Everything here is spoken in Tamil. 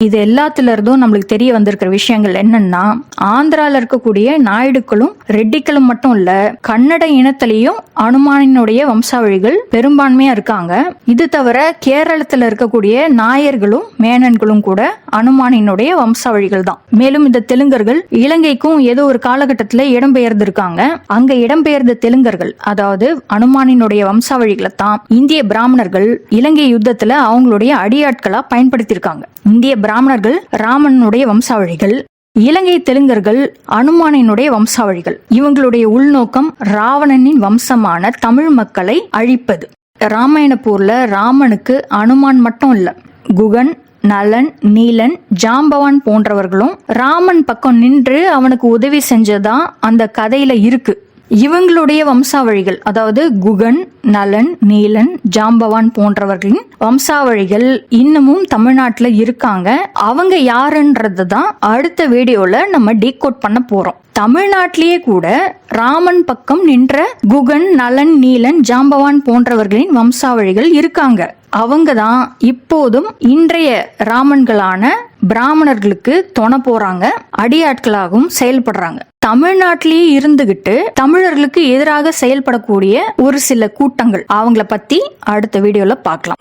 இது எல்லாத்துல இருந்தும் நம்மளுக்கு தெரிய வந்திருக்கிற விஷயங்கள் என்னன்னா, ஆந்திரால இருக்கக்கூடிய நாயுடுக்களும் ரெட்டிக்களும் மட்டும் இல்ல, கன்னட இனத்திலையும் அனுமானினுடைய வம்சாவழிகள் பெரும்பான்மையா இருக்காங்க. இது தவிர கேரளத்துல இருக்கக்கூடிய நாயர்களும் மேனன்களும் கூட அனுமானினுடைய வம்சாவழிகள் தான். மேலும் இந்த தெலுங்கர்கள் இலங்கைக்கும் ஏதோ ஒரு காலகட்டத்துல இடம்பெயர்ந்திருக்காங்க. அங்க இடம்பெயர்ந்த தெலுங்கர்கள், அதாவது அனுமானினுடைய வம்சாவழிகளை தான் இந்திய பிராமணர்கள் இலங்கை யுத்தத்துல அவங்களுடைய அடியாட்களா பயன்படுத்தியிருக்காங்க. இந்திய பிராமணர்கள் ராமனுடைய வம்சாவழிகள், இலங்கை தெலுங்கர்கள் அனுமானினுடைய வம்சாவழிகள். இவங்களுடைய உள்நோக்கம் ராவணனின் வம்சமான தமிழ் மக்களை அழிப்பது. ராமாயண போர்ல ராமனுக்கு அனுமான் மட்டும் இல்ல, குகன், நலன், நீலன், ஜாம்பவான் போன்றவர்களும் ராமன் பக்கம் நின்று அவனுக்கு உதவி செஞ்சதா அந்த கதையில இருக்கு. இவங்களுடைய வம்சாவழிகள், அதாவது குகன், நலன், நீலன், ஜாம்பவான் போன்றவர்களின் வம்சாவழிகள் இன்னமும் தமிழ்நாட்டுல இருக்காங்க. அவங்க யாருன்றது தான் அடுத்த வீடியோல நம்ம டீகோட் பண்ண போறோம். தமிழ்நாட்டிலேயே கூட ராமன் பக்கம் நின்ற குகன், நலன், நீலன், ஜாம்பவான் போன்றவர்களின் வம்சாவழிகள் இருக்காங்க. அவங்க தான் இப்போதும் இன்றைய ராமன்களான பிராமணர்களுக்கு துணை போறாங்க, அடியாட்களாகவும் செயல்படுறாங்க. தமிழ்நாட்டிலேயே இருந்துகிட்டு தமிழர்களுக்கு எதிராக செயல்படக்கூடிய ஒரு சில கூட்டங்கள், அவங்கள பத்தி அடுத்த வீடியோல பார்க்கலாம்.